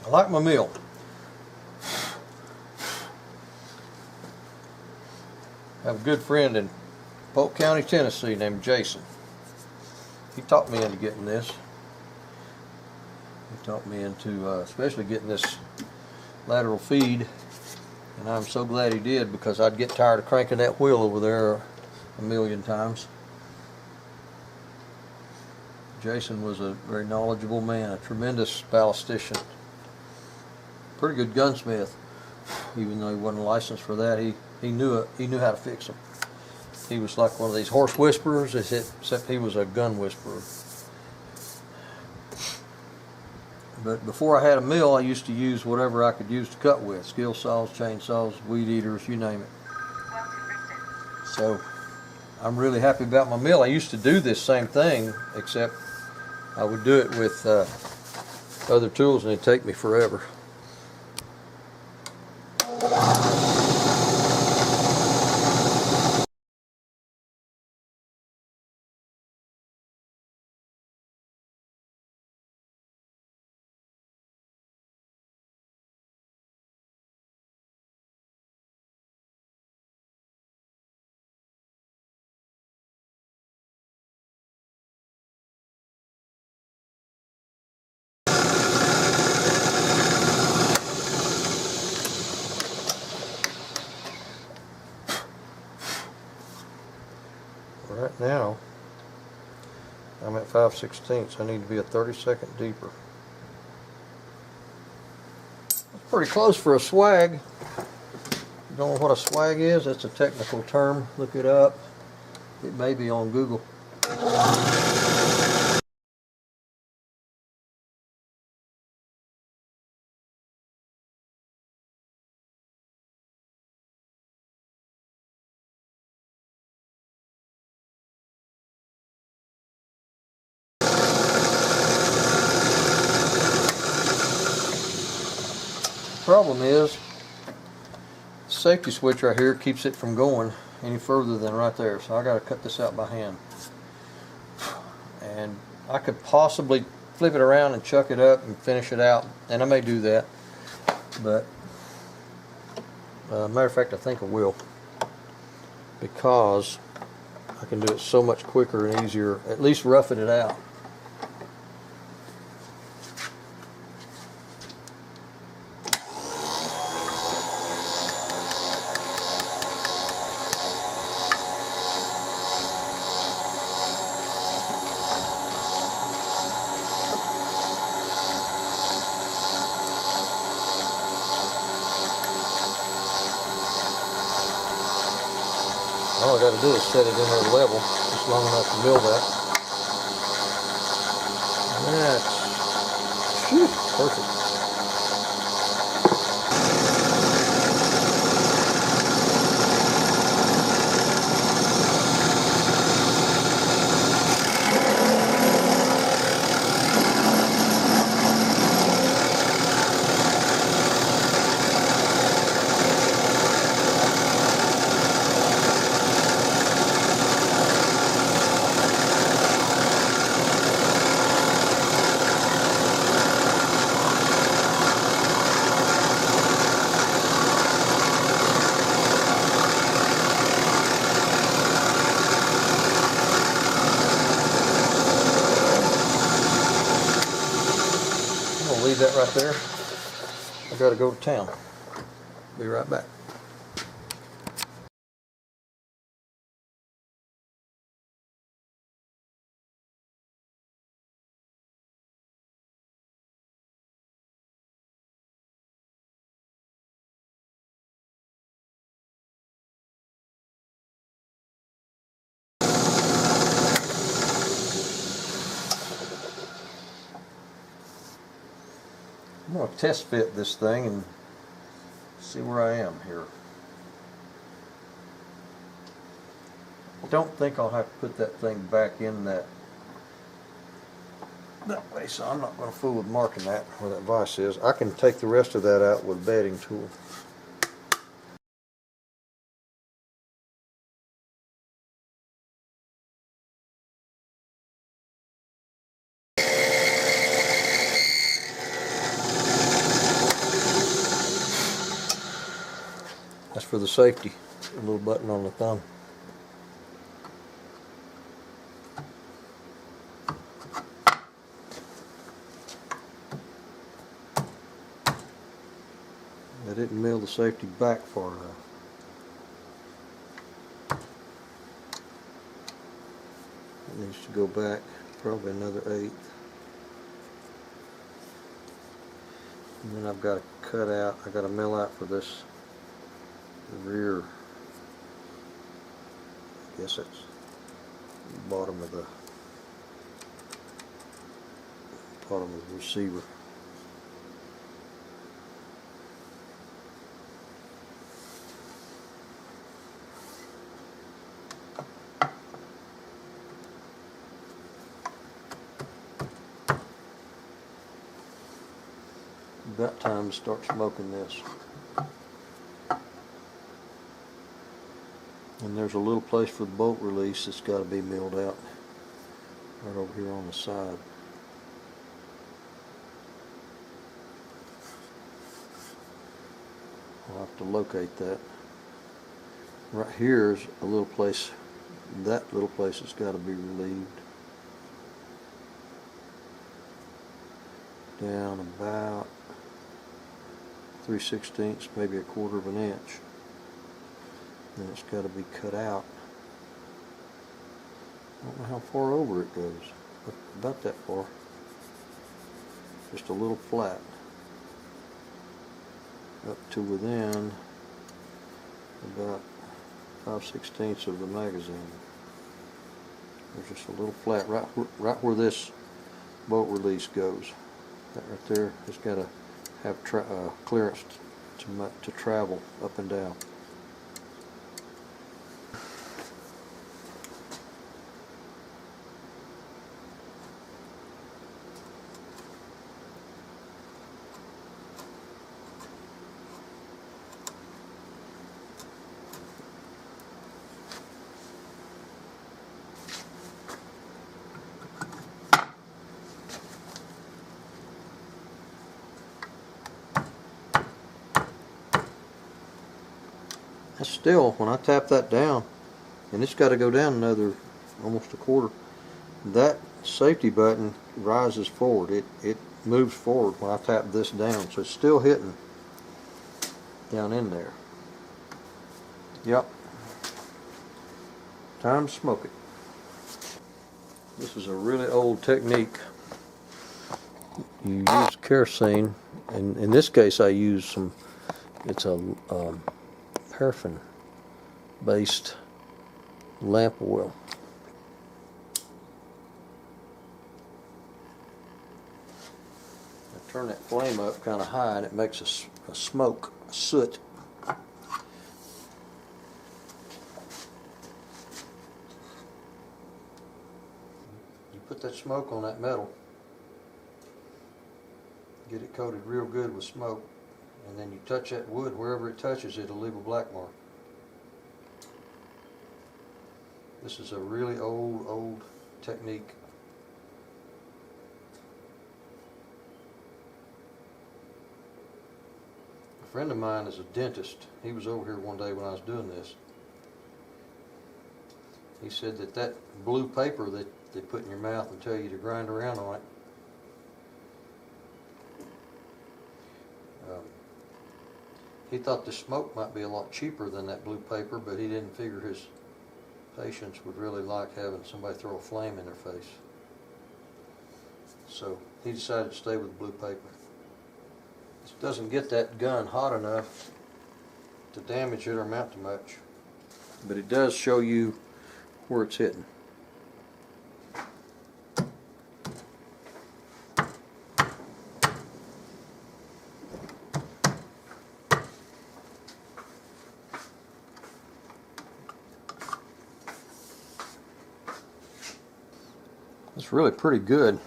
I like my mill. I have a good friend in Polk County, Tennessee named Jason. He talked me into getting this. He talked me into especially getting this lateral feed, and I'm so glad he did, because I'd get tired of cranking that wheel over there a million times. Jason was a very knowledgeable man, a tremendous ballistician, pretty good gunsmith. Even though he wasn't licensed for that, he knew how to fix them. He was like one of these horse whisperers, except he was a gun whisperer. But before I had a mill, I used to use whatever I could use to cut with. Skill saws, chainsaws, weed eaters, you name it. So I'm really happy about my mill. I used to do this same thing, except I would do it with other tools, and it'd take me forever. Right now, I'm at 5/16. I need to be a 32nd deeper. That's pretty close for a swag. You don't know what a swag is? That's a technical term. Look it up. It may be on Google. Problem is, the safety switch right here keeps it from going any further than right there, so I got to cut this out by hand. And I could possibly flip it around and chuck it up and finish it out, and I may do that, but matter of fact, I think I will, because I can do it so much quicker and easier, at least roughing it out. All I got to do is set it in there level, just long enough to mill that. And that's perfect. Leave that right there. I gotta go to town. Be right back. I'm going to test fit this thing and see where I am here. I don't think I'll have to put that thing back in that way, so I'm not going to fool with marking that where that vise is. I can take the rest of that out with a bedding tool. for the safety, a little button on the thumb. I didn't mill the safety back far enough. It needs to go back probably another 1/8. And then I've got to cut out, I got to mill out for this rear, I guess that's the bottom of the receiver. About time to start smoking this. And there's a little place for the bolt release that's got to be milled out right over here on the side. I'll have to locate that. Right here is a little place, that little place has got to be relieved. Down about 3/16, maybe 1/4 of an inch. Then it's got to be cut out. I don't know how far over it goes, but about that far. Just a little flat. Up to within about 5/16 of the magazine. There's just a little flat right where this bolt release goes. That right there has got to have clearance to travel up and down. That's still, when I tap that down, and it's got to go down another almost 1/4, that safety button rises forward. It moves forward when I tap this down, so it's still hitting down in there. Yep. Time to smoke it. This is a really old technique. You use kerosene, and in this case I use some, it's a paraffin based lamp oil. I turn that flame up kind of high and it makes a smoke, a soot. You put that smoke on that metal, get it coated real good with smoke, and then you touch that wood, wherever it touches, it'll leave a black mark. This is a really old technique. A friend of mine is a dentist. He was over here one day when I was doing this. He said that blue paper that they put in your mouth and tell you to grind around on it, he thought the smoke might be a lot cheaper than that blue paper, but he didn't figure his patients would really like having somebody throw a flame in their face. So he decided to stay with blue paper. This doesn't get that gun hot enough to damage it or mount to much, but it does show you where it's hitting. It's really pretty good.